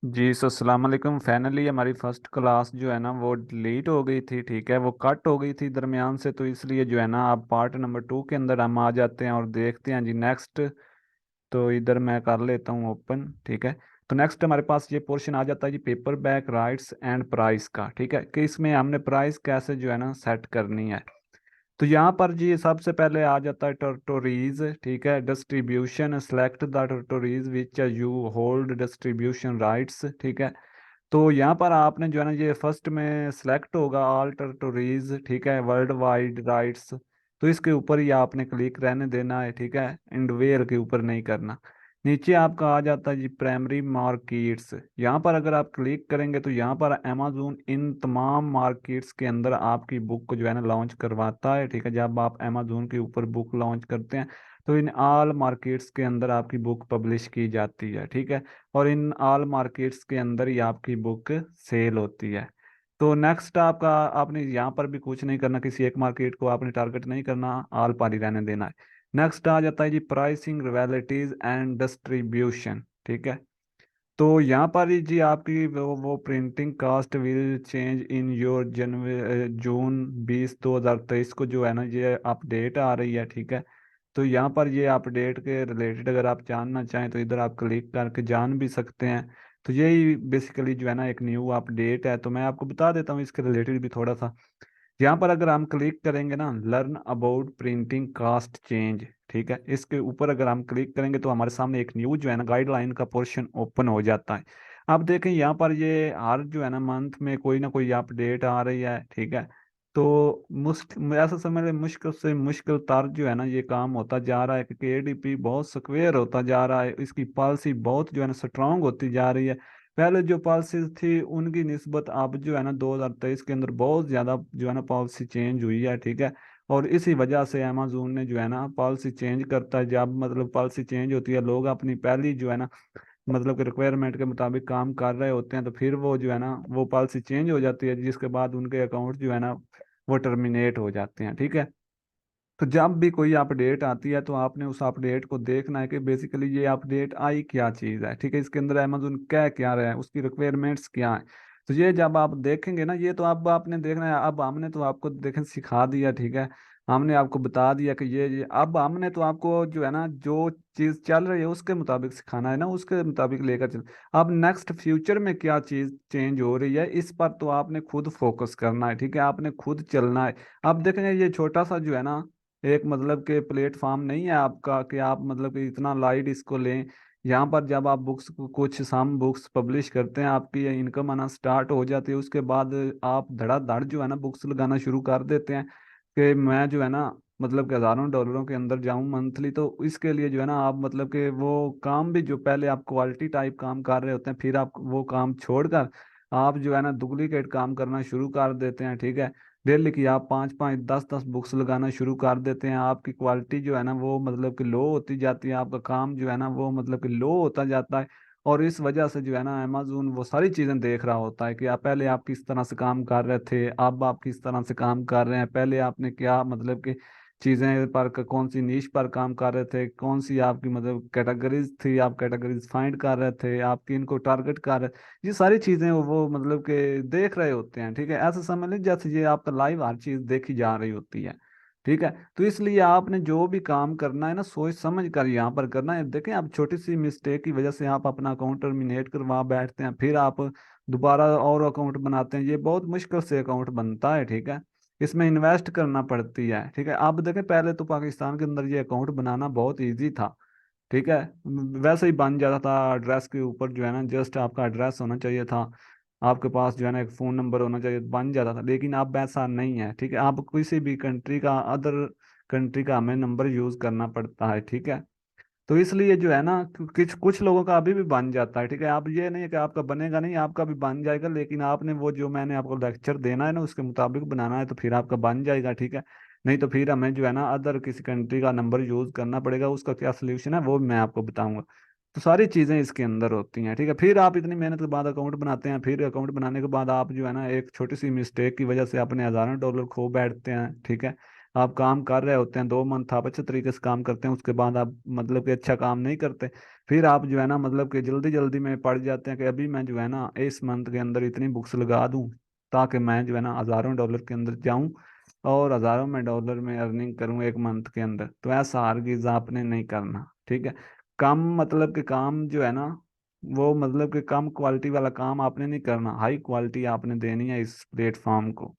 जी सो अस्सलाम वालेकुम। फाइनली हमारी फर्स्ट क्लास जो है ना वो डिलीट हो गई थी। ठीक है, वो कट हो गई थी दरमियान से, तो इसलिए जो है ना अब पार्ट नंबर 2 के अंदर हम आ जाते हैं और देखते हैं जी नेक्स्ट। तो इधर मैं कर लेता हूँ ओपन। ठीक है, तो नेक्स्ट हमारे पास ये पोर्शन आ जाता है जी paperback rights and price का। ठीक है, कि इसमें हमने प्राइस कैसे जो है ना सेट करनी है। तो यहाँ पर जी सबसे पहले आ जाता है टेरिटोरीज। ठीक है, distribution select the territories which you hold distribution rights. ठीक है, तो यहाँ पर आपने जो है ना ये फर्स्ट में सिलेक्ट होगा ऑल टेरिटोरीज। ठीक है, वर्ल्ड वाइड राइट्स, तो इसके ऊपर ही आपने क्लिक रहने देना है। ठीक है, एंड वेयर के ऊपर नहीं करना। नीचे आपका आ जाता है जी प्राइमरी मार्केट्स। यहाँ पर अगर आप क्लिक करेंगे तो यहाँ पर अमेजोन इन तमाम मार्केट्स के अंदर आपकी बुक को जो है ना लॉन्च करवाता है। ठीक है, जब आप अमेजोन के ऊपर बुक लॉन्च करते हैं तो इन ऑल मार्केट्स के अंदर आपकी बुक पब्लिश की जाती है। ठीक है, और इन ऑल मार्केट्स के अंदर ही आपकी बुक सेल होती है। तो नेक्स्ट आपका, आपने यहाँ पर भी कुछ नहीं करना, किसी एक मार्केट को आपने टारगेट नहीं करना, ऑल पर ही रहने देना है। नेक्स्ट आ जाता है जी प्राइसिंग रियलिटीज एंड डिस्ट्रीब्यूशन। ठीक है, तो यहाँ पर ही जी आपकी वो printing cost will change in your January June 20 2023 को जो है ना ये अपडेट आ रही है। ठीक है, तो यहाँ पर ये अपडेट के रिलेटेड अगर आप जानना चाहें तो इधर आप क्लिक करके जान भी सकते हैं। तो यही बेसिकली जो है ना एक न्यू अपडेट है, तो मैं आपको बता देता हूँ इसके रिलेटेड भी थोड़ा सा। यहाँ पर अगर हम क्लिक करेंगे ना learn about printing cost change. ठीक है, इसके ऊपर अगर हम क्लिक करेंगे तो हमारे सामने एक न्यू जो है ना गाइडलाइन का पोर्शन ओपन हो जाता है। अब देखें यहाँ पर ये हर जो है ना मंथ में कोई ना कोई अपडेट आ रही है। ठीक है, तो मुश्किल ऐसा समझ मुश्किल से मुश्किल तर जो है ना ये काम होता जा रहा है, क्योंकि एडीपी बहुत स्क्वेयर होता जा रहा है, इसकी पॉलिसी बहुत जो है ना स्ट्रांग होती जा रही है। पहले जो पॉलिसीज थी उनकी निस्बत अब जो है ना 2023 के अंदर बहुत ज़्यादा जो है ना पॉलिसी चेंज हुई है। ठीक है, और इसी वजह से अमेजोन ने जो है ना पॉलिसी चेंज करता है, जब मतलब पॉलिसी चेंज होती है लोग अपनी पहली जो है ना मतलब कि रिक्वायरमेंट के मुताबिक काम कर रहे होते हैं, तो फिर वो जो है ना वो पॉलिसी चेंज हो जाती है, जिसके बाद उनके अकाउंट जो है ना वो टर्मिनेट हो जाते हैं। ठीक है, तो जब भी कोई अपडेट आती है तो आपने उस अपडेट को देखना है कि बेसिकली ये अपडेट आई क्या चीज़ है। ठीक है, इसके अंदर अमेजोन क्या क्या रहा है, उसकी रिक्वायरमेंट्स क्या है। तो ये जब आप देखेंगे ना, ये तो अब आपने देखना है। अब हमने तो आपको देखें सिखा दिया। ठीक है, हमने आपको बता दिया कि ये अब हमने तो आपको जो है ना जो चीज़ चल रही है उसके मुताबिक सिखाना है ना, उसके मुताबिक लेकर चल। अब नेक्स्ट फ्यूचर में क्या चीज़ चेंज हो रही है इस पर तो आपने खुद फोकस करना है। ठीक है, आपने खुद चलना है। अब देखेंगे ये छोटा सा जो है ना एक मतलब के प्लेटफॉर्म नहीं है आपका कि आप मतलब कि इतना लाइट इसको लें। यहाँ पर जब आप बुक्स कुछ सम बुक्स पब्लिश करते हैं आपकी इनकम आना स्टार्ट हो जाती है, उसके बाद आप धड़ाधड़ जो है ना बुक्स लगाना शुरू कर देते हैं कि मैं जो है ना मतलब कि हज़ारों डॉलरों के अंदर जाऊं मंथली। तो इसके लिए जो है ना आप मतलब कि वो काम भी जो पहले आप क्वालिटी टाइप काम कर रहे होते हैं, फिर आप वो काम छोड़कर आप जो है ना डुप्लीकेट काम करना शुरू कर देते हैं। ठीक है, डेली की आप 5 5 10 10 बुक्स लगाना शुरू कर देते हैं, आपकी क्वालिटी जो है ना वो मतलब कि लो होती जाती है, आपका काम जो है ना वो मतलब कि लो होता जाता है। और इस वजह से जो है ना अमेजोन वो सारी चीज़ें देख रहा होता है कि आप पहले आप किस तरह से काम कर रहे थे, अब आप किस तरह से काम कर रहे हैं, पहले आपने क्या मतलब कि चीज़ें पर कौन सी नीश पर काम कर रहे थे, कौन सी आपकी मतलब कैटेगरीज थी, आप कैटेगरीज फाइंड कर रहे थे, आप किन को टारगेट कर रहे थे। ये सारी चीजें वो मतलब कि देख रहे होते हैं। ठीक है, ऐसा समझ लीजिए जैसे ये आपका लाइव हर चीज देखी जा रही होती है। ठीक है, तो इसलिए आपने जो भी काम करना है ना सोच समझ कर यहाँ पर करना है। देखें आप छोटी सी मिस्टेक की वजह से आप अपना अकाउंट टर्मिनेट करवा बैठते हैं, फिर आप दोबारा और अकाउंट बनाते हैं, ये बहुत मुश्किल से अकाउंट बनता है। ठीक है, इसमें इन्वेस्ट करना पड़ती है। ठीक है, आप देखें पहले तो पाकिस्तान के अंदर ये अकाउंट बनाना बहुत ईजी था। ठीक है, वैसे ही बन जाता था, एड्रेस के ऊपर जो है ना जस्ट आपका एड्रेस होना चाहिए था, आपके पास जो है ना एक फ़ोन नंबर होना चाहिए, बन जाता था। लेकिन अब ऐसा नहीं है। ठीक है, आप किसी भी कंट्री का अदर कंट्री का हमें नंबर यूज़ करना पड़ता है। ठीक है, तो इसलिए जो है ना कुछ कुछ लोगों का अभी भी बन जाता है। ठीक है, आप ये नहीं है कि आपका बनेगा नहीं, आपका भी बन जाएगा, लेकिन आपने वो जो मैंने आपको लेक्चर देना है ना उसके मुताबिक बनाना है तो फिर आपका बन जाएगा। ठीक है, नहीं तो फिर हमें जो है ना अदर किसी कंट्री का नंबर यूज करना पड़ेगा, उसका क्या सोल्यूशन है वो भी मैं आपको बताऊंगा। तो सारी चीज़ें इसके अंदर होती हैं। ठीक है, फिर आप इतनी मेहनत के बाद अकाउंट बनाते हैं, फिर अकाउंट बनाने के बाद आप जो है ना एक छोटी सी मिस्टेक की वजह से अपने हज़ारों डॉलर खो बैठते हैं। ठीक है, आप काम कर रहे होते हैं 2 मंथ आप अच्छे तरीके से काम करते हैं, उसके बाद आप मतलब कि अच्छा काम नहीं करते, फिर आप जो है ना मतलब कि जल्दी जल्दी में पड़ जाते हैं कि अभी मैं जो है ना इस मंथ के अंदर इतनी बुक्स लगा दूं ताकि मैं जो है ना हज़ारों डॉलर के अंदर जाऊं और हज़ारों में डॉलर में अर्निंग करूं एक मंथ के अंदर। तो ऐसा हरगिज़ आपने नहीं करना, ठीक है। कम मतलब कि काम जो है ना वो मतलब कि कम क्वालिटी वाला काम आपने नहीं करना, हाई क्वालिटी आपने देनी है इस प्लेटफॉर्म को।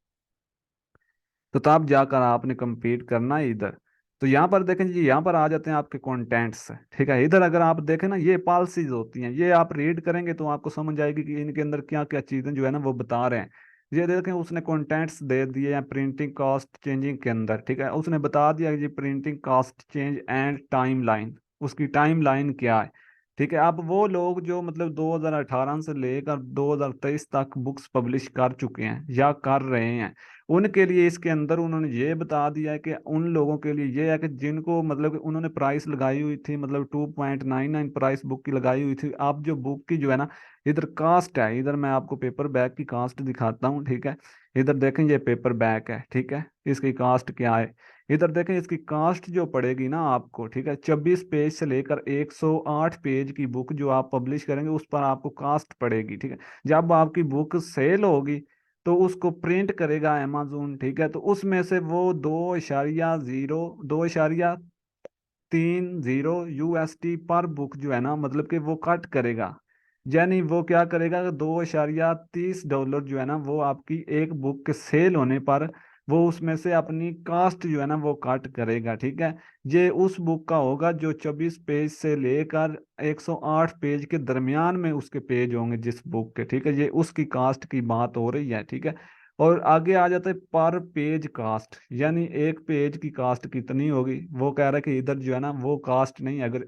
तो तब जाकर आपने compete करना है इधर। तो यहाँ पर देखें जी, यहाँ पर आ जाते हैं आपके कंटेंट्स, ठीक है। इधर अगर आप देखें ना, ये पॉलिसीज होती हैं, ये आप रीड करेंगे तो आपको समझ आएगी कि इनके अंदर क्या क्या चीज़ें जो है ना वो बता रहे हैं। ये देखें उसने कंटेंट्स दे दिए हैं प्रिंटिंग कॉस्ट चेंजिंग के अंदर, ठीक है। उसने बता दिया कि जी printing cost change and timeline, उसकी टाइम लाइन क्या है, ठीक है। अब वो लोग जो मतलब 2018 से लेकर 2023 तक बुक्स पब्लिश कर चुके हैं या कर रहे हैं, उनके लिए इसके अंदर उन्होंने ये बता दिया है कि उन लोगों के लिए ये है कि जिनको मतलब कि उन्होंने प्राइस लगाई हुई थी, मतलब 2.99 प्राइस बुक की लगाई हुई थी। आप जो बुक की जो है ना इधर कास्ट है, इधर मैं आपको पेपर बैग की कास्ट दिखाता हूँ, ठीक है। इधर देखें ये पेपर बैग है, ठीक है, इसकी कास्ट क्या है। इधर देखें इसकी कास्ट जो पड़ेगी ना आपको, ठीक है, 24 पेज से लेकर 108 पेज की बुक जो आप पब्लिश करेंगे उस पर आपको कास्ट पड़ेगी, ठीक है। जब आपकी बुक सेल होगी तो उसको प्रिंट करेगा अमेजोन, ठीक है, तो उसमें से वो 2.0230 पर बुक जो है ना मतलब कि वो कट करेगा। यानी वो क्या करेगा, 2.30 डॉलर जो है ना वो आपकी एक बुक के सेल होने पर वो उसमें से अपनी कास्ट जो है ना वो काट करेगा, ठीक है। ये उस बुक का होगा जो 24 पेज से लेकर 108 पेज के दरमियान में उसके पेज होंगे जिस बुक के, ठीक है। ये उसकी कास्ट की बात हो रही है, ठीक है। और आगे आ जाता है पर पेज कास्ट, यानी एक पेज की कास्ट कितनी होगी। वो कह रहा है कि इधर जो है ना वो कास्ट नहीं है, अगर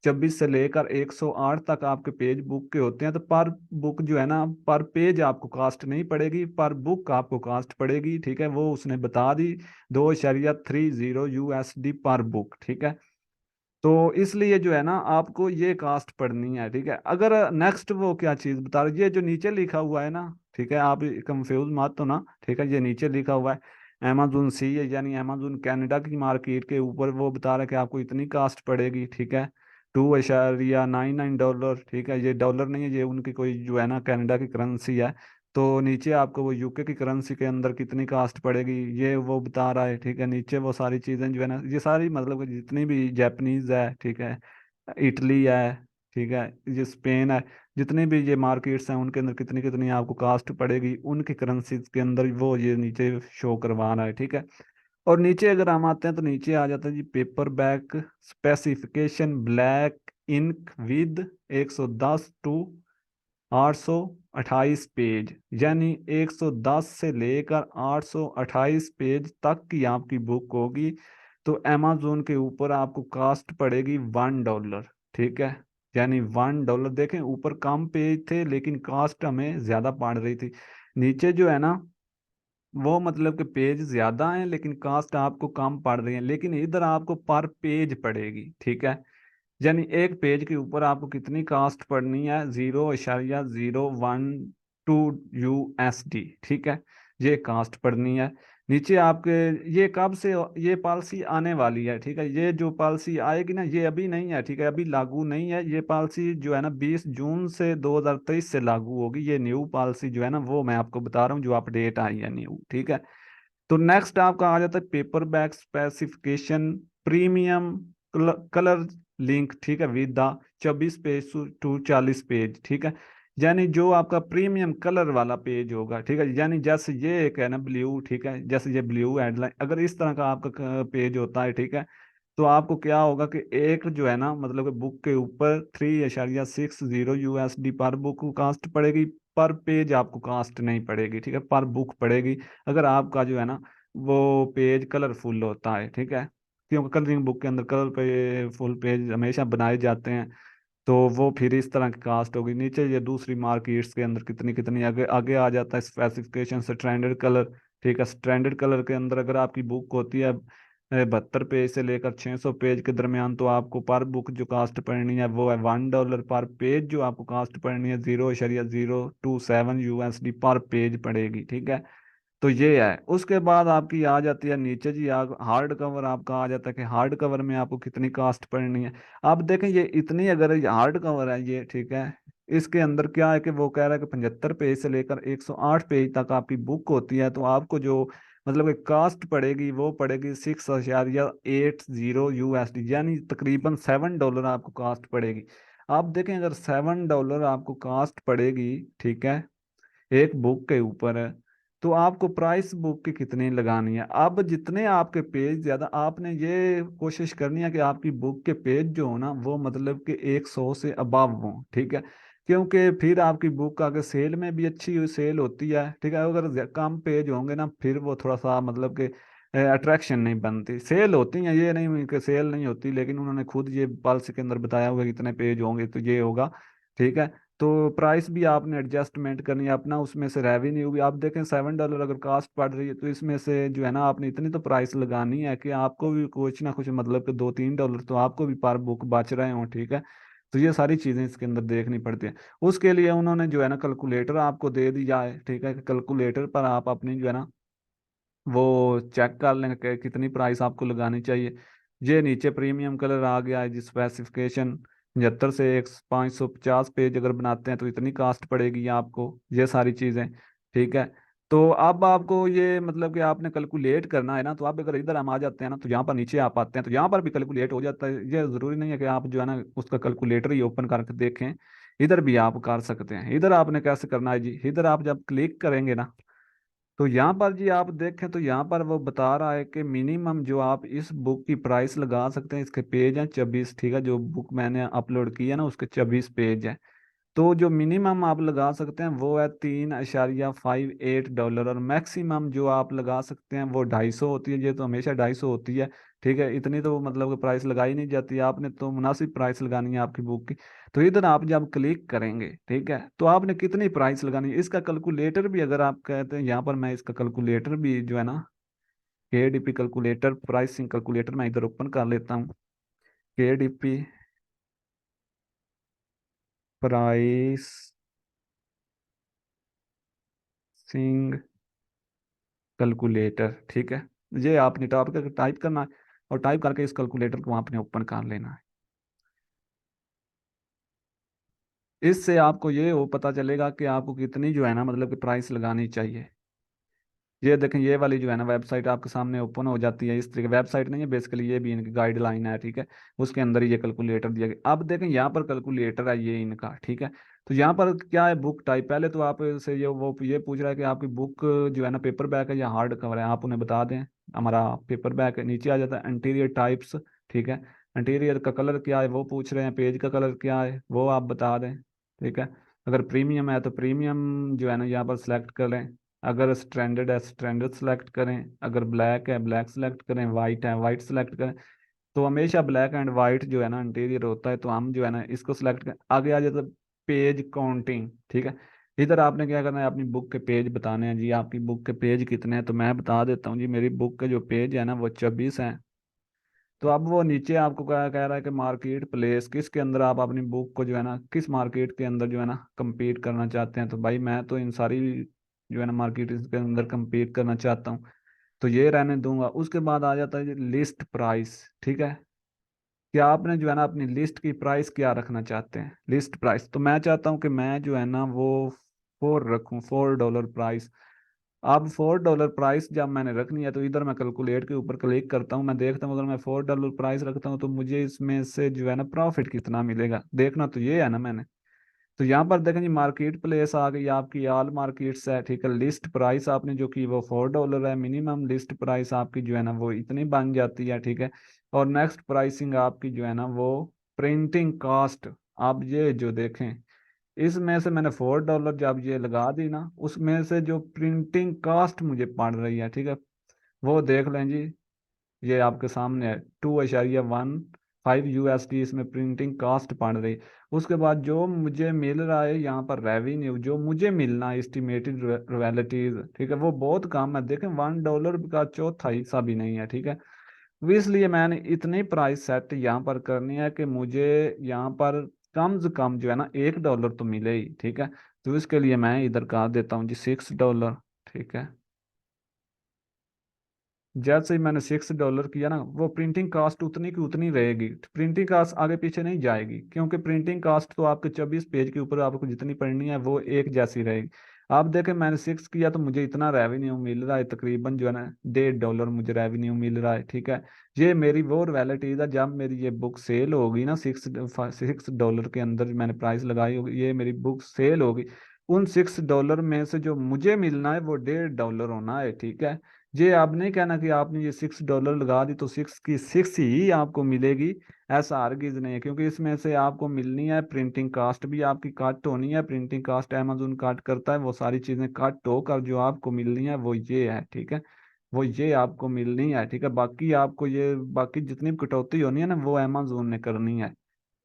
24 से लेकर 108 तक आपके पेज बुक के होते हैं तो पर बुक जो है ना पर पेज आपको कास्ट नहीं पड़ेगी, पर बुक आपको कास्ट पड़ेगी, ठीक है। वो उसने बता दी 2.30 USD पर बुक, ठीक है। तो इसलिए जो है ना आपको ये कास्ट पढ़नी है, ठीक है। अगर नेक्स्ट वो क्या चीज बता रही है, ये जो नीचे लिखा हुआ है ना, ठीक है, आप कंफ्यूज मत हो ना, ठीक है। ये नीचे लिखा हुआ है अमेजोन सी है, यानी अमेजोन कनाडा की मार्केट के ऊपर वो बता रहा है कि आपको इतनी कास्ट पड़ेगी, ठीक है, 2.99 डॉलर, ठीक है। ये डॉलर नहीं है, ये उनकी कोई जो है ना कनाडा की करेंसी है। तो नीचे आपको वो यूके की करेंसी के अंदर कितनी कास्ट पड़ेगी ये वो बता रहा है, ठीक है। नीचे वो सारी चीज़ें जो है ना ये सारी मतलब कि जितनी भी जापानीज है, ठीक है, इटली है, ठीक है, ये स्पेन है, जितनी भी ये मार्केट्स हैं उनके अंदर कितनी कितनी आपको कास्ट पड़ेगी उनकी करेंसीज के अंदर वो ये नीचे शो करवा रहा है, ठीक है। और नीचे अगर हम आते हैं तो नीचे आ जाता है जी paperback specification black ink with 110 to 828 page, यानी 110 से लेकर 828 पेज तक की आपकी बुक होगी। तो अमेजोन के ऊपर आपको कास्ट पड़ेगी 1 डॉलर, ठीक है। यानी 1 डॉलर, देखें ऊपर कम पेज थे लेकिन कास्ट हमें ज्यादा पड़ रही थी। नीचे जो है ना वो मतलब कि पेज ज्यादा हैं लेकिन कास्ट आपको कम पड़ रही है, लेकिन इधर आपको पर पेज पड़ेगी, ठीक है। यानी एक पेज के ऊपर आपको कितनी कास्ट पड़नी है, 0.012 USD, ठीक है। ये कास्ट पड़नी है। नीचे आपके ये कब से ये पॉलिसी आने वाली है, ठीक है। ये जो पॉलिसी आएगी ना ये अभी नहीं है, ठीक है, अभी लागू नहीं है। ये पॉलिसी जो है ना 20 जून से 2023 से लागू होगी। ये न्यू पॉलिसी जो है ना वो मैं आपको बता रहा हूँ जो अपडेट आई है न्यू, ठीक है। तो नेक्स्ट आपका आ जाता है paper bag specification premium colour link, ठीक है, with the 24 page to 40 page, ठीक है। यानी जो आपका प्रीमियम कलर वाला पेज होगा, ठीक है, यानी जैसे ये एक है ना ब्लू, ठीक है, जैसे ये ब्लू हेडलाइन अगर इस तरह का आपका पेज होता है, ठीक है, तो आपको क्या होगा कि एक जो है ना मतलब कि बुक के ऊपर 3.60 USD पर बुक कास्ट पड़ेगी, पर पेज आपको कास्ट नहीं पड़ेगी, ठीक है, पर बुक पड़ेगी। अगर आपका जो है ना वो पेज कलरफुल होता है, ठीक है, क्योंकि कलरिंग बुक के अंदर कलर पे फुल पेज हमेशा बनाए जाते हैं, तो वो फिर इस तरह की कास्ट होगी। नीचे ये दूसरी मार्केट्स के अंदर कितनी कितनी आगे आगे आ जाता है स्पेसिफिकेशन स्टैंडर्ड कलर, ठीक है। स्टैंडर्ड कलर के अंदर अगर आपकी बुक होती है 72 पेज से लेकर 600 पेज के दरमियान तो आपको पर बुक जो कास्ट पड़नी है वो है 1 डॉलर, पर पेज जो आपको कास्ट पड़नी है 0.027 USD पर पेज पड़ेगी, ठीक है। तो ये है। उसके बाद आपकी आ जाती है नीचे जी, हार्ड कवर आपका आ जाता है कि हार्ड कवर में आपको कितनी कास्ट पड़नी है। आप देखें ये इतनी, अगर हार्ड कवर है ये, ठीक है, इसके अंदर क्या है कि वो कह रहा है कि 75 पेज से लेकर 108 पेज तक आपकी बुक होती है, तो आपको जो मतलब कि कास्ट पड़ेगी वो पड़ेगी 6.80 USD, यानी तकरीबन $7 आपको कास्ट पड़ेगी। आप देखें अगर $7 आपको कास्ट पड़ेगी, ठीक है, एक बुक के ऊपर है, तो आपको प्राइस बुक की कितनी लगानी है। अब जितने आपके पेज ज्यादा, आपने ये कोशिश करनी है कि आपकी बुक के पेज जो हो ना वो मतलब कि 100 से अबव हो, ठीक है, क्योंकि फिर आपकी बुक अगर सेल में भी अच्छी सेल होती है, ठीक है, अगर कम पेज होंगे ना फिर वो थोड़ा सा मतलब कि अट्रैक्शन नहीं बनती। सेल होती है, ये नहीं कि सेल नहीं होती, लेकिन उन्होंने खुद ये पॉलिसी के अंदर बताया हुआ है कि इतने पेज होंगे तो ये होगा, ठीक है। तो प्राइस भी आपने एडजस्टमेंट करनी है अपना, उसमें से रेवेन्यू भी आप देखें, $7 अगर कास्ट पड़ रही है तो इसमें से जो है ना आपने इतनी तो प्राइस लगानी है कि आपको भी कुछ ना कुछ मतलब कि $2-3 तो आपको भी पर बुक बच रहे हो, ठीक है। तो ये सारी चीज़ें इसके अंदर देखनी पड़ती है। उसके लिए उन्होंने जो है ना कैलकुलेटर आपको दे दिया है, ठीक है, कैलकुलेटर पर आप अपनी जो है ना वो चेक कर लें कि कितनी प्राइस आपको लगानी चाहिए। ये नीचे प्रीमियम कलर आ गया है जी, स्पेसिफिकेशन 75 से एक 550 पेज अगर बनाते हैं तो इतनी कास्ट पड़ेगी आपको, ये सारी चीज़ें, ठीक है। तो अब आपको ये मतलब कि आपने कैलकुलेट करना है ना, तो आप अगर इधर हम आ जाते हैं ना तो यहाँ पर नीचे आप आते हैं तो यहाँ पर भी कैलकुलेट हो जाता है। ये ज़रूरी नहीं है कि आप जो है ना उसका कैलकुलेटर ही ओपन करके देखें, इधर भी आप कर सकते हैं। इधर आपने कैसे करना है जी, इधर आप जब क्लिक करेंगे ना तो यहाँ पर जी आप देखें तो यहाँ पर वो बता रहा है कि मिनिमम जो आप इस बुक की प्राइस लगा सकते हैं, इसके पेज हैं 24, ठीक है, जो बुक मैंने अपलोड की है ना उसके 24 पेज है। तो जो मिनिमम आप लगा सकते हैं वो है $3.58, और मैक्सिमम जो आप लगा सकते हैं वो 250 होती है। ये तो हमेशा 250 होती है, ठीक है, इतनी तो मतलब कि प्राइस लगाई नहीं जाती, आपने तो मुनासिब प्राइस लगानी है आपकी बुक की। तो इधर आप जब क्लिक करेंगे, ठीक है, तो आपने कितनी प्राइस लगानी है इसका कैलकुलेटर भी, अगर आप कहते हैं यहाँ पर मैं इसका कैलकुलेटर भी जो है ना KDP कैलकुलेटर, प्राइसिंग कैलकुलेटर मैं इधर ओपन कर लेता हूँ। KDP प्राइसिंग कैलकुलेटर, ठीक है, ये आपने टाइप करना है और टाइप करके इस कैलकुलेटर को आपने ओपन कर लेना है। इससे आपको ये वो पता चलेगा कि आपको कितनी जो है ना मतलब कि प्राइस लगानी चाहिए। ये देखें ये वाली जो है ना वेबसाइट आपके सामने ओपन हो जाती है। इस तरीके वेबसाइट नहीं है बेसिकली, ये भी इनकी गाइडलाइन है, ठीक है, उसके अंदर ही ये कैलकुलेटर दिया गया। अब देखें यहाँ पर कैलकुलेटर है ये इनका, ठीक है। तो यहाँ पर क्या है, बुक टाइप, पहले तो आप से ये पूछ रहा है कि आपकी बुक जो है ना पेपर बैक है या हार्ड कवर है, आप उन्हें बता दें। हमारा पेपर बैक है, नीचे आ जाता है इंटीरियर टाइप्स, ठीक है, इंटीरियर का कलर क्या है वो पूछ रहे हैं, पेज का कलर क्या है वो आप बता दें, ठीक है। अगर प्रीमियम है तो प्रीमियम जो है ना यहाँ पर सिलेक्ट करें, अगर स्टैंडर्ड है स्टैंडर्ड सेलेक्ट करें, अगर ब्लैक है ब्लैक सेलेक्ट करें, वाइट है वाइट सेलेक्ट करें। तो हमेशा ब्लैक एंड वाइट जो है ना इंटीरियर होता है, तो हम जो है ना इसको सेलेक्ट करें। आगे आ जाता है पेज काउंटिंग, ठीक है, इधर आपने क्या करना है, अपनी बुक के पेज बताने हैं जी, आपकी बुक के पेज कितने हैं। तो मैं बता देता हूँ जी, मेरी बुक के जो पेज है ना वो 24 हैं। तो अब वो नीचे आपको क्या कह रहा है कि मार्केट प्लेस किसके अंदर आप अपनी बुक को जो है ना किस मार्केट के अंदर जो है ना compete करना चाहते हैं। तो भाई मैं तो इन सारी जो है ना मार्केट के अंदर compete करना चाहता हूँ, तो ये रहने दूंगा। उसके बाद आ जाता है लिस्ट प्राइस, ठीक है, कि आपने जो है ना अपनी लिस्ट की प्राइस क्या रखना चाहते हैं। लिस्ट प्राइस तो मैं चाहता हूँ कि मैं जो है ना वो 4 रखूँ, $4 प्राइस। अब $4 प्राइस जब मैंने रखनी है तो इधर मैं कैलकुलेट के ऊपर क्लिक करता हूँ, मैं देखता हूँ अगर मैं $4 प्राइस रखता हूँ तो मुझे इसमें से जो है ना प्रॉफिट कितना मिलेगा, देखना तो ये है ना मैंने। तो यहाँ पर देखें जी मार्केट प्लेस आ गई आपकी, ऑल मार्केट्स है, ठीक है। लिस्ट प्राइस आपने जो की वो $4 है, मिनिमम लिस्ट प्राइस आपकी जो है ना वो इतनी बन जाती है, ठीक है। और नेक्स्ट प्राइसिंग आपकी जो है ना वो प्रिंटिंग कॉस्ट। आप ये जो देखें इसमें से मैंने $4 जब ये लगा दी ना, उसमें से जो प्रिंटिंग कॉस्ट मुझे पड़ रही है, ठीक है, वो देख लें जी, ये आपके सामने है 2.15 USD इसमें प्रिंटिंग कॉस्ट पड़ रही। उसके बाद जो मुझे मिल रहा है यहाँ पर रेवेन्यू जो मुझे मिलना है एस्टिमेटेड रॉयल्टीज, ठीक है, वो बहुत कम है। देखें $1 का चौथा हिस्सा भी नहीं है, ठीक है। वो इसलिए मैंने इतनी प्राइस सेट यहाँ पर करनी है कि मुझे यहाँ पर कम से कम जो है ना $1 तो मिले ही, ठीक है। तो इसके लिए मैं इधर कर देता हूँ जी $6, ठीक है। जैसे ही मैंने $6 किया ना, वो प्रिंटिंग कास्ट उतनी की उतनी रहेगी, प्रिंटिंग कास्ट आगे पीछे नहीं जाएगी, क्योंकि प्रिंटिंग कास्ट तो आपके 24 पेज के ऊपर आपको जितनी पढ़नी है वो एक जैसी रहेगी। आप देखें मैंने 6 किया तो मुझे इतना रेवेन्यू मिल रहा है, तकरीबन जो है ना $1.5 मुझे रेवेन्यू मिल रहा है, ठीक है। ये मेरी वो रियलिटीज है, जब मेरी ये बुक सेल होगी ना, $6 के अंदर मैंने प्राइस लगाई होगी, ये मेरी बुक सेल होगी, उन $6 में से जो मुझे मिलना है वो $1.5 होना है, ठीक है। ये आप नहीं कहना कि आपने ये $6 लगा दी तो 6 की 6 ही आपको मिलेगी, ऐसा हरगिज नहीं है, क्योंकि इसमें से आपको मिलनी है, प्रिंटिंग कास्ट भी आपकी कट होनी है, प्रिंटिंग कास्ट अमेजोन कट करता है, वो सारी चीजें कट होकर जो आपको मिलनी है वो ये है, ठीक है। वो ये आपको मिलनी है, ठीक है। बाकी आपको ये बाकी जितनी भी कटौती होनी है ना वो अमेजोन ने करनी है,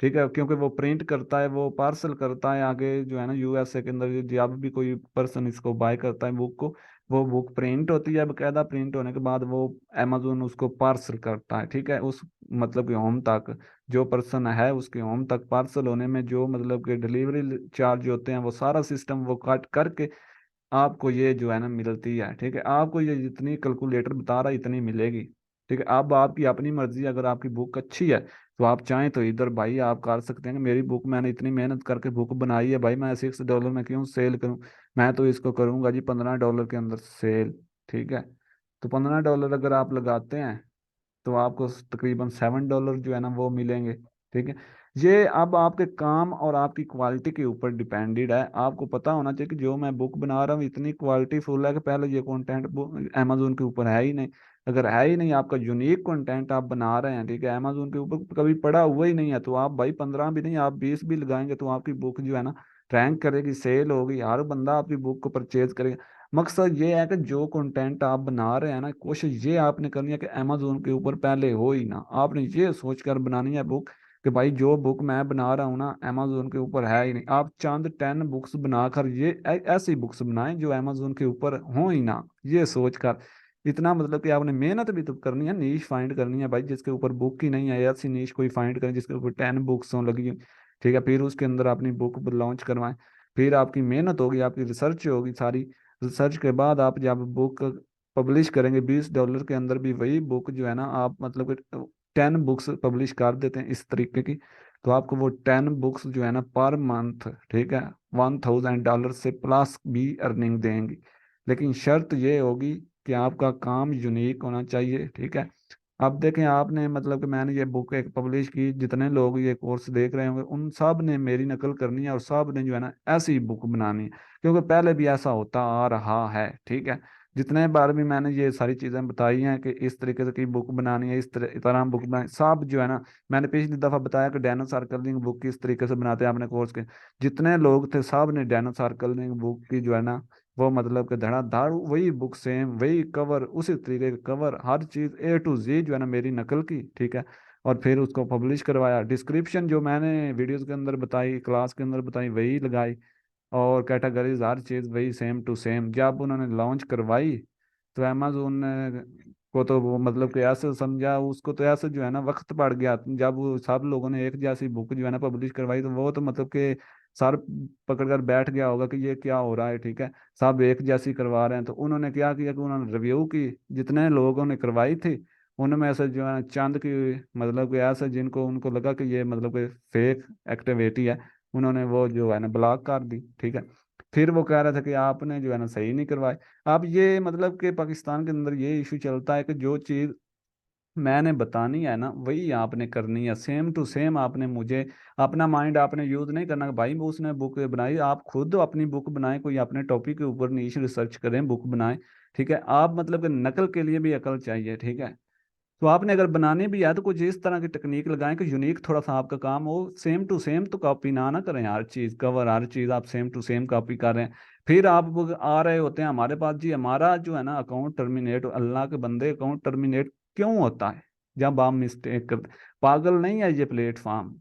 ठीक है, क्योंकि वो प्रिंट करता है, वो पार्सल करता है आगे जो है ना यूएसए के अंदर, जब भी कोई पर्सन इसको बाय करता है बुक को, वो बुक प्रिंट होती है, बकायदा प्रिंट होने के बाद वो अमेजोन उसको पार्सल करता है, ठीक है, उस मतलब कि होम तक, जो पर्सन है उसके होम तक पार्सल होने में जो मतलब कि डिलीवरी चार्ज होते हैं, वो सारा सिस्टम वो काट करके आपको ये जो है ना मिलती है, ठीक है। आपको ये जितनी कैलकुलेटर बता रहा है इतनी मिलेगी, ठीक है। अब आपकी अपनी मर्जी, अगर आपकी बुक अच्छी है तो आप चाहें तो इधर भाई आप कर सकते हैं कि मेरी बुक, मैंने इतनी मेहनत करके बुक बनाई है भाई, मैं $6 में क्यों सेल करूं, मैं तो इसको करूंगा जी $15 के अंदर सेल, ठीक है। तो $15 अगर आप लगाते हैं तो आपको तकरीबन $7 जो है ना वो मिलेंगे, ठीक है। ये अब आपके काम और आपकी क्वालिटी के ऊपर डिपेंडेड है, आपको पता होना चाहिए कि जो मैं बुक बना रहा हूँ इतनी क्वालिटी फुल है कि पहले ये कंटेंट अमेजोन के ऊपर है ही नहीं, अगर है ही नहीं, आपका यूनिक कंटेंट आप बना रहे हैं, ठीक है, अमेजोन के ऊपर कभी पड़ा हुआ ही नहीं है, तो आप भाई 15 भी नहीं, आप 20 भी लगाएंगे तो आपकी बुक जो है ना रैंक करेगी, सेल होगी, हर बंदा आपकी बुक को परचेज करेगा। मकसद ये है कि जो कंटेंट आप बना रहे हैं ना, कोशिश ये आपने करनी है कि अमेजोन के ऊपर पहले हो ही ना, आपने ये सोच कर बनानी है बुक कि भाई जो बुक मैं बना रहा हूँ ना अमेजोन के ऊपर है ही नहीं, आप चंद 10 बुक्स बनाकर ये ऐसी बुक्स बनाएं जो अमेजोन के ऊपर हो ही ना, ये सोच कर, इतना मतलब कि आपने मेहनत भी तो करनी है, नीश फाइंड करनी है भाई जिसके ऊपर बुक ही नहीं है, ऐसी नीश कोई फाइंड करें जिसके ऊपर 10 बुक्स हों लगी हुई, ठीक है, फिर उसके अंदर अपनी बुक लॉन्च करवाएं, फिर आपकी मेहनत होगी, आपकी रिसर्च होगी सारी, रिसर्च के बाद आप जब बुक पब्लिश करेंगे $20 के अंदर भी वही बुक जो है ना, आप मतलब कि 10 बुक्स पब्लिश कर देते हैं इस तरीके की, तो आपको वो 10 बुक्स जो है ना पर मंथ, ठीक है, $1,000 से प्लस भी अर्निंग देंगी, लेकिन शर्त ये होगी कि आपका काम यूनिक होना चाहिए, ठीक है। अब देखें आपने मतलब कि मैंने ये बुक एक पब्लिश की, जितने लोग ये कोर्स देख रहे होंगे उन सब ने मेरी नकल करनी है और सब ने जो है ना ऐसी बुक बनानी है, क्योंकि पहले भी ऐसा होता आ रहा है, ठीक है। जितने बार भी मैंने ये सारी चीजें बताई हैं कि इस तरीके से की बुक बनानी है, इस तरह बुक बनानी, सब जो है ना, मैंने पिछली दफा बताया कि डैनो सर्कलिंग बुक किस तरीके से बनाते हैं अपने कोर्स के, जितने लोग थे सब ने डैनो सर्कलिंग बुक की जो है ना वो मतलब कि धड़ाधड़ वही बुक, सेम वही कवर, उसी तरीके का कवर, हर चीज A to Z जो है ना मेरी नकल की, ठीक है। और फिर उसको पब्लिश करवाया, डिस्क्रिप्शन जो मैंने वीडियोस के अंदर बताई, क्लास के अंदर बताई वही लगाई, और कैटेगरीज हर चीज़ वही सेम टू सेम। जब उन्होंने लॉन्च करवाई तो अमेजोन को तो वो मतलब कि ऐसे समझा, उसको तो ऐसे जो है ना वक्त पड़ गया, जब वो सब लोगों ने एक जैसी बुक जो है ना पब्लिश करवाई तो वो तो मतलब कि सर पकड़ कर बैठ गया होगा कि ये क्या हो रहा है, ठीक है, सब एक जैसी करवा रहे हैं। तो उन्होंने क्या किया कि उन्होंने रिव्यू की, जितने लोगों ने करवाई थी उनमें से जो है चंद की मतलब कि ऐसे जिनको उनको लगा कि ये मतलब कि फेक एक्टिविटी है, उन्होंने वो जो है ना ब्लॉक कर दी, ठीक है। फिर वो कह रहा था कि आपने जो है ना सही नहीं करवाए। अब ये मतलब कि पाकिस्तान के अंदर ये इशू चलता है कि जो चीज़ मैंने बतानी है ना वही आपने करनी है, सेम टू सेम, आपने मुझे अपना माइंड आपने यूज नहीं करना कि भाई वो उसने बुक बनाई, आप खुद अपनी बुक बनाएं, कोई अपने टॉपिक के ऊपर नीश रिसर्च करें, बुक बनाएं, ठीक है। आप मतलब कि नकल के लिए भी अकल चाहिए, ठीक है। तो आपने अगर बनानी भी है तो कुछ इस तरह की टेक्निक लगाएं कि यूनिक थोड़ा सा आपका काम हो, सेम टू सेम तो कॉपी ना करें, हर चीज कवर हर चीज आप सेम टू सेम कॉपी कर रहे हैं। फिर आप वो आ रहे होते हैं हमारे पास जी, हमारा जो है ना अकाउंट टर्मिनेट, अल्लाह के बंदे अकाउंट टर्मिनेट क्यों होता है जब आप मिस्टेक करते, पागल नहीं है ये प्लेटफॉर्म,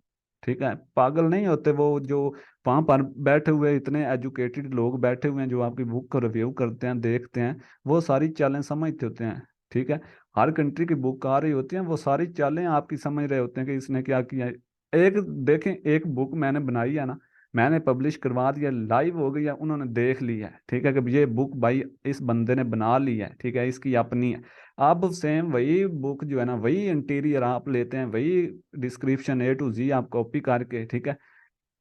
ठीक है, पागल नहीं होते वो जो वहां पर बैठे हुए इतने एजुकेटेड लोग बैठे हुए हैं जो आपकी बुक को रिव्यू करते हैं, देखते हैं, वो सारी चालें समझते होते हैं, ठीक है। हर कंट्री की बुक आ रही होती है, वो सारी चालें आपकी समझ रहे होते हैं कि इसने क्या किया है। एक देखें, एक बुक मैंने बनाई है ना, मैंने पब्लिश करवा दिया, लाइव हो गई है, उन्होंने देख लिया है, ठीक है, कि ये बुक भाई इस बंदे ने बना ली है, ठीक है, इसकी अपनी है। अब सेम वही बुक जो है ना, वही इंटीरियर आप लेते हैं, वही डिस्क्रिप्शन A to Z आप कॉपी करके, ठीक है,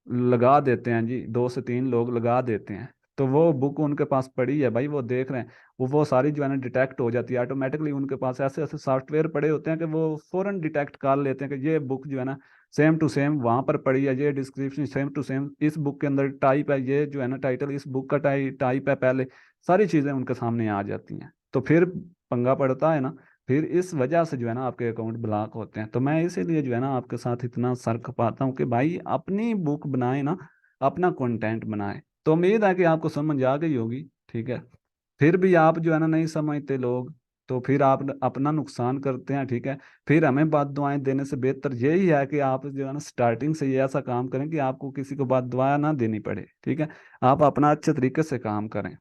लगा देते हैं जी, 2 से 3 लोग लगा देते हैं, तो वो बुक उनके पास पड़ी है भाई, वो देख रहे हैं, वो सारी जो है ना डिटेक्ट हो जाती है ऑटोमेटिकली। उनके पास ऐसे ऐसे सॉफ्टवेयर पड़े होते हैं कि वो फौरन डिटेक्ट कर लेते हैं कि ये बुक जो है ना सेम टू सेम वहां पर पड़ी है, ये डिस्क्रिप्शन सेम टू सेम इस बुक के अंदर टाइप है, ये जो है ना टाइटल इस बुक का टाइप है, पहले सारी चीजें उनके सामने आ जाती हैं, तो फिर पंगा पड़ता है ना। फिर इस वजह से जो है ना आपके अकाउंट ब्लॉक होते हैं। तो मैं इसीलिए जो है ना आपके साथ इतना सर खपाता हूँ कि भाई अपनी बुक बनाए ना, अपना कंटेंट बनाए। तो उम्मीद है कि आपको समझ आ गई होगी, ठीक है। फिर भी आप जो है ना नहीं समझते लोग, तो फिर आप अपना नुकसान करते हैं, ठीक है। फिर हमें बात दुआएं देने से बेहतर यही है कि आप जो है ना स्टार्टिंग से ये ऐसा काम करें कि आपको किसी को बात दुआ ना देनी पड़े, ठीक है। आप अपना अच्छे तरीके से काम करें।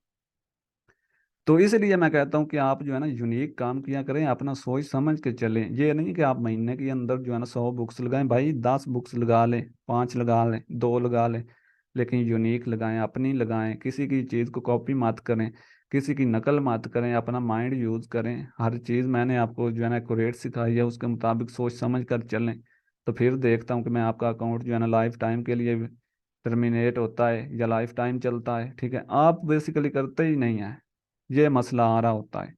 तो इसलिए मैं कहता हूँ कि आप जो है ना यूनिक काम किया करें, अपना सोच समझ के चलें। ये नहीं कि आप महीने के अंदर जो है ना 100 बुक्स लगाएं, भाई 10 बुक्स लगा लें, 5 लगा लें, 2 लगा लें, लेकिन यूनिक लगाएं, अपनी लगाएं, किसी की चीज़ को कॉपी मत करें, किसी की नकल मत करें, अपना माइंड यूज़ करें। हर चीज़ मैंने आपको जो है ना एक्यूरेट सिखाई है, उसके मुताबिक सोच समझ कर चलें। तो फिर देखता हूँ कि मैं आपका अकाउंट जो है ना लाइफ टाइम के लिए टर्मिनेट होता है या लाइफ टाइम चलता है, ठीक है। आप बेसिकली करते ही नहीं है, ये मसला आ रहा होता है।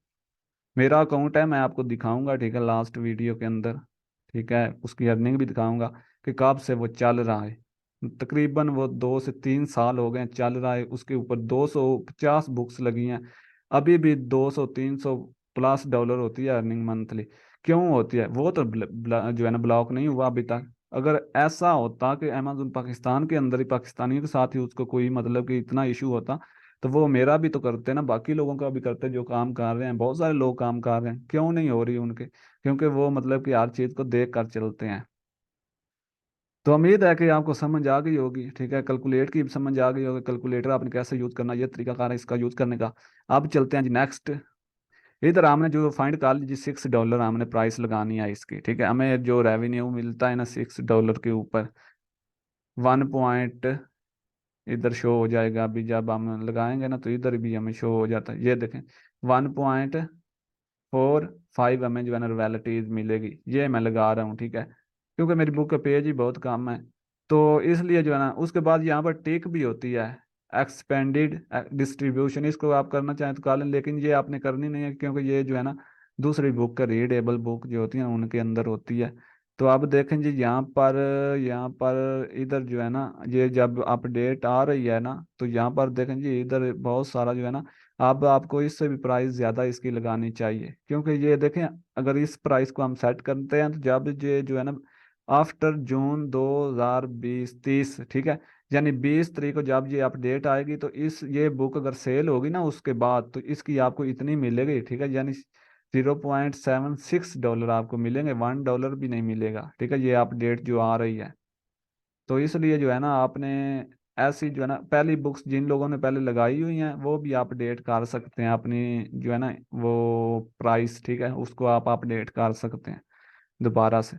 मेरा अकाउंट है, मैं आपको दिखाऊंगा, ठीक है, लास्ट वीडियो के अंदर, ठीक है, उसकी अर्निंग भी दिखाऊंगा कि कब से वो चल रहा है। तकरीबन वो 2 से 3 साल हो गए हैं चल रहा है, उसके ऊपर 250 बुक्स लगी हैं। अभी भी 200 300 प्लस डॉलर होती है अर्निंग मंथली। क्यों होती है? वो तो जो है ना ब्लॉक नहीं हुआ अभी तक। अगर ऐसा होता कि अमेजोन पाकिस्तान के अंदर ही पाकिस्तानियों के साथ ही उसको कोई मतलब कि इतना इशू होता, तो वो मेरा भी तो करते ना, बाकी लोगों का भी करते जो काम कर रहे हैं, बहुत सारे लोग काम कर रहे हैं, क्यों नहीं हो रही उनके? क्योंकि वो मतलब कि हर चीज़ को देख कर चलते हैं। तो उम्मीद है कि आपको समझ आ गई होगी, ठीक है, कैलकुलेट की भी समझ आ गई होगी, कैलकुलेटर आपने कैसे यूज़ करना, ये तरीका कार है इसका यूज़ करने का। अब चलते हैं जी नेक्स्ट। इधर हमने जो फाइंड कर लीजिए, $6 हमने प्राइस लगानी है इसकी, ठीक है। हमें जो रेवेन्यू मिलता है ना $6 के ऊपर, 1 पॉइंट इधर शो हो जाएगा। अभी जब हम लगाएंगे ना तो इधर भी हमें शो हो जाता है, ये देखें, 1.45 हमें जो है ना रॉयल्टीज मिलेगी। ये मैं लगा रहा हूँ, ठीक है, क्योंकि मेरी बुक का पेज ही बहुत कम है, तो इसलिए जो है ना। उसके बाद यहाँ पर टिक भी होती है, एक्सपेंडेड डिस्ट्रीब्यूशन, इसको आप करना चाहें तो कर लें, लेकिन ये आपने करनी नहीं है, क्योंकि ये जो है ना दूसरी बुक का रीडेबल बुक जो होती है ना उनके अंदर होती है। तो आप देखें जी यहाँ पर इधर जो है ना, ये जब अपडेट आ रही है ना, तो यहाँ पर देखें जी इधर बहुत सारा जो है ना, अब आपको इससे भी प्राइस ज़्यादा इसकी लगानी चाहिए, क्योंकि ये देखें, अगर इस प्राइस को हम सेट करते हैं तो जब ये जो है ना आफ्टर जून 2020-30, ठीक है, यानी 20 तारीख को जब ये अपडेट आएगी, तो इस ये बुक अगर सेल होगी ना उसके बाद, तो इसकी आपको इतनी मिलेगी, ठीक है, यानी $0.76 आपको मिलेंगे, $1 भी नहीं मिलेगा, ठीक है, ये अपडेट जो आ रही है। तो इसलिए जो है ना आपने ऐसी जो है ना पहली बुक्स जिन लोगों ने पहले लगाई हुई हैं वो भी अपडेट कर सकते हैं अपनी जो है ना वो प्राइस, ठीक है, उसको आप अपडेट कर सकते हैं दोबारा से।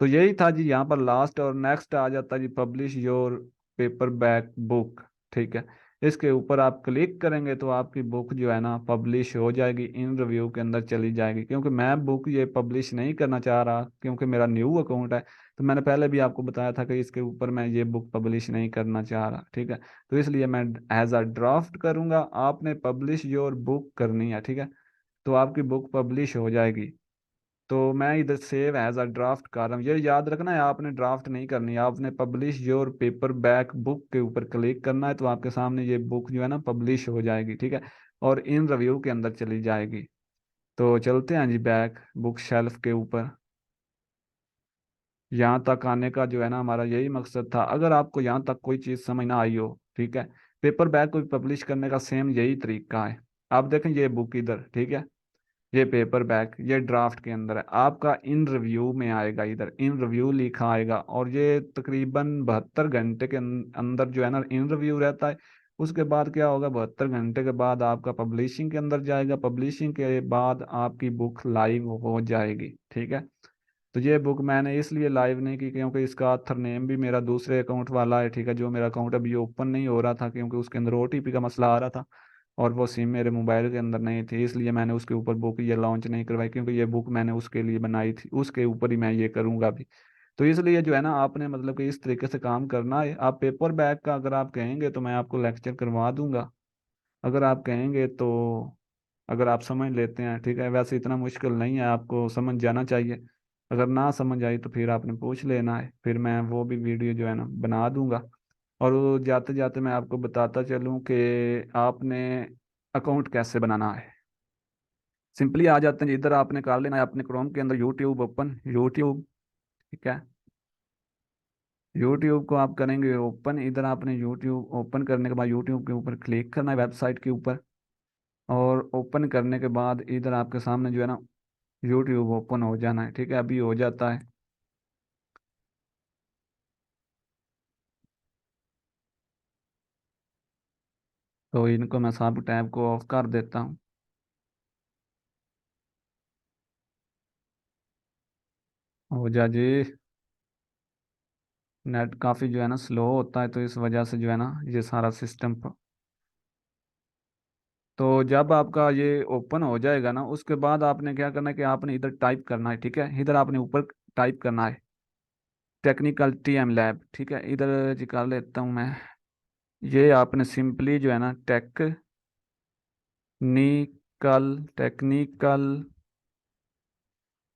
तो यही था जी यहाँ पर लास्ट, और नेक्स्ट आ जाता है जी publish your paperback book, ठीक है। इसके ऊपर आप क्लिक करेंगे तो आपकी बुक जो है ना पब्लिश हो जाएगी, इन रिव्यू के अंदर चली जाएगी। क्योंकि मैं बुक ये पब्लिश नहीं करना चाह रहा, क्योंकि मेरा न्यू अकाउंट है, तो मैंने पहले भी आपको बताया था कि इसके ऊपर मैं ये बुक पब्लिश नहीं करना चाह रहा, ठीक है। तो इसलिए मैं एज अ ड्राफ्ट करूंगा, आपने पब्लिश योर बुक करनी है, ठीक है, तो आपकी बुक पब्लिश हो जाएगी। तो मैं इधर सेव एज अ ड्राफ्ट कर रहा हूँ, ये याद रखना है, आपने ड्राफ्ट नहीं करनी है, आपने publish your paperback book के ऊपर क्लिक करना है, तो आपके सामने ये बुक जो है ना पब्लिश हो जाएगी, ठीक है, और इन रिव्यू के अंदर चली जाएगी। तो चलते हैं जी बैक बुक शेल्फ के ऊपर। यहाँ तक आने का जो है ना हमारा यही मकसद था। अगर आपको यहाँ तक कोई चीज़ समझ ना आई हो, ठीक है, पेपर बैक को पब्लिश करने का सेम यही तरीका है। आप देखें ये बुक इधर, ठीक है, ये पेपर बैक ये ड्राफ्ट के अंदर है, आपका इन रिव्यू में आएगा, इधर इन रिव्यू लिखा आएगा, और ये तकरीबन 72 घंटे के अंदर जो है ना इन रिव्यू रहता है। उसके बाद क्या होगा, 72 घंटे के बाद आपका पब्लिशिंग के अंदर जाएगा, पब्लिशिंग के बाद आपकी बुक लाइव हो जाएगी, ठीक है। तो ये बुक मैंने इसलिए लाइव नहीं की क्योंकि इसका ऑथर नेम भी मेरा दूसरे अकाउंट वाला है, ठीक है, जो मेरा अकाउंट अभी ओपन नहीं हो रहा था क्योंकि उसके अंदर ओटीपी का मसला आ रहा था और वो सिम मेरे मोबाइल के अंदर नहीं थी, इसलिए मैंने उसके ऊपर बुक ये लॉन्च नहीं करवाई, क्योंकि ये बुक मैंने उसके लिए बनाई थी, उसके ऊपर ही मैं ये करूँगा अभी। तो इसलिए जो है ना आपने मतलब कि इस तरीके से काम करना है। आप पेपर बैग का अगर आप कहेंगे तो मैं आपको लेक्चर करवा दूंगा, अगर आप कहेंगे तो, अगर आप समझ लेते हैं, ठीक है, वैसे इतना मुश्किल नहीं है, आपको समझ जाना चाहिए। अगर ना समझ आई तो फिर आपने पूछ लेना है, फिर मैं वो भी वीडियो जो है ना बना दूंगा। और वो जाते जाते मैं आपको बताता चलूं कि आपने अकाउंट कैसे बनाना है। सिंपली आ जाते हैं, इधर आपने कर लेना है अपने क्रोम के अंदर यूट्यूब ओपन, यूट्यूब, ठीक है। यूट्यूब को आप करेंगे ओपन, इधर आपने यूट्यूब ओपन करने के बाद यूट्यूब के ऊपर क्लिक करना है, वेबसाइट के ऊपर। और ओपन करने के बाद इधर आपके सामने जो है ना यूट्यूब ओपन हो जाना है, ठीक है, अभी हो जाता है। तो इनको मैं सब टैब को ऑफ कर देता हूँ। हो जा जी। नेट काफ़ी जो है ना स्लो होता है, तो इस वजह से जो है ना ये सारा सिस्टम। तो जब आपका ये ओपन हो जाएगा ना, उसके बाद आपने क्या करना है कि आपने इधर टाइप करना है, ठीक है, इधर आपने ऊपर टाइप करना है टेक्निकल टीएम लैब, ठीक है, इधर निकाल लेता हूँ मैं। ये आपने सिंपली जो है ना टेक्निकल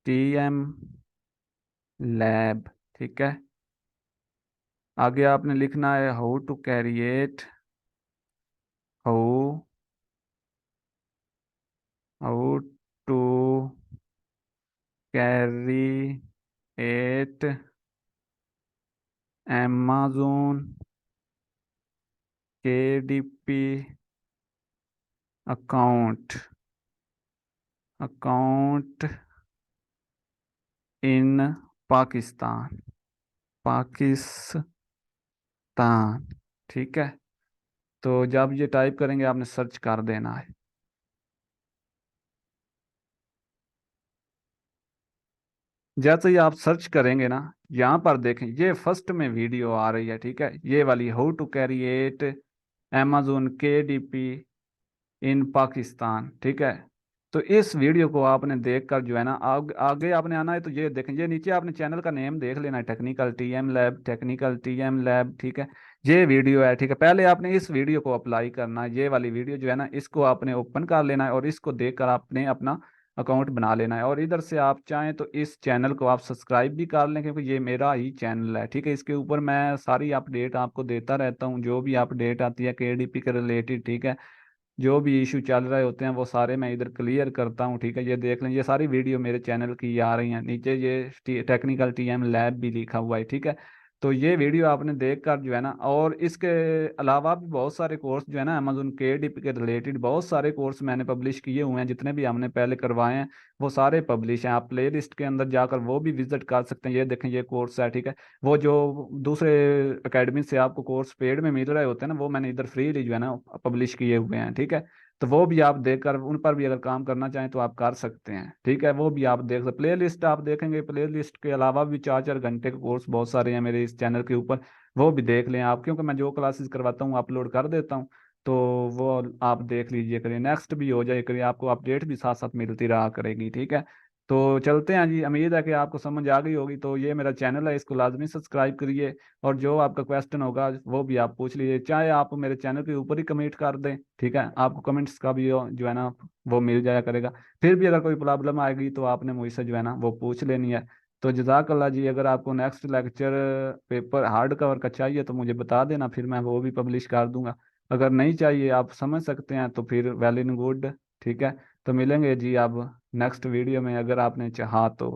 टीएम लैब, ठीक है। आगे आपने लिखना है how to create, how how to create amazon KDP account, account in Pakistan, Pakistan, ठीक है। तो जब ये टाइप करेंगे आपने सर्च कर देना है। जैसे ही आप सर्च करेंगे ना, यहाँ पर देखें ये फर्स्ट में वीडियो आ रही है, ठीक है, ये वाली how to create amazon KDP इन पाकिस्तान, ठीक है। तो इस वीडियो को आपने देखकर जो है ना आगे आपने आना है, तो ये देखें, ये नीचे आपने चैनल का नेम देख लेना है, technical TM lab, technical TM lab, ठीक है। ये वीडियो है, ठीक है, पहले आपने इस वीडियो को अप्लाई करना है, ये वाली वीडियो जो है ना इसको आपने ओपन कर लेना है और इसको देखकर आपने अपना अकाउंट बना लेना है। और इधर से आप चाहें तो इस चैनल को आप सब्सक्राइब भी कर लें, क्योंकि ये मेरा ही चैनल है, ठीक है, इसके ऊपर मैं सारी अपडेट आपको देता रहता हूँ, जो भी अपडेट आती है केडीपी के रिलेटेड, ठीक है, जो भी इशू चल रहे होते हैं वो सारे मैं इधर क्लियर करता हूँ, ठीक है। ये देख लें, ये सारी वीडियो मेरे चैनल की आ रही हैं, नीचे ये टेक्निकल टीएम लैब भी लिखा हुआ है, ठीक है। तो ये वीडियो आपने देख कर जो है ना, और इसके अलावा भी बहुत सारे कोर्स जो है ना अमेजोन केडीपी के रिलेटेड बहुत सारे कोर्स मैंने पब्लिश किए हुए हैं, जितने भी हमने पहले करवाए हैं वो सारे पब्लिश हैं, आप प्ले लिस्ट के अंदर जाकर वो भी विजिट कर सकते हैं। ये देखें, ये कोर्स है, ठीक है। वो जो दूसरे एकेडमी से आपको कोर्स पेड में मिल रहे होते हैं ना, वो मैंने इधर फ्री जो है ना पब्लिश किए हुए हैं, ठीक है। तो वो भी आप देखकर उन पर भी अगर काम करना चाहें तो आप कर सकते हैं, ठीक है, वो भी आप देख सकते। प्ले लिस्ट आप देखेंगे, प्ले लिस्ट के अलावा भी 4 4 घंटे के कोर्स बहुत सारे हैं मेरे इस चैनल के ऊपर, वो भी देख लें आप, क्योंकि मैं जो क्लासेस करवाता हूँ अपलोड कर देता हूँ। तो वो आप देख लीजिए करिए, नेक्स्ट भी हो जाए करिए, आपको अपडेट भी साथ साथ मिलती रहा करेगी, ठीक है। तो चलते हैं जी, उम्मीद है कि आपको समझ आ गई होगी। तो ये मेरा चैनल है, इसको लाजमी सब्सक्राइब करिए, और जो आपका क्वेश्चन होगा वो भी आप पूछ लीजिए, चाहे आप मेरे चैनल के ऊपर ही कमेंट कर दें, ठीक है, आपको कमेंट्स का भी जो है ना वो मिल जाया करेगा। फिर भी अगर कोई प्रॉब्लम आएगी तो आपने मुझसे जो है ना वो पूछ लेनी है। तो जज़ाकल्लाह जी, अगर आपको next lecture paper hard cover का चाहिए तो मुझे बता देना, फिर मैं वो भी पब्लिश कर दूंगा। अगर नहीं चाहिए, आप समझ सकते हैं, तो फिर वेल इन गुड, ठीक है। तो मिलेंगे जी अब नेक्स्ट वीडियो में, अगर आपने चाहा तो।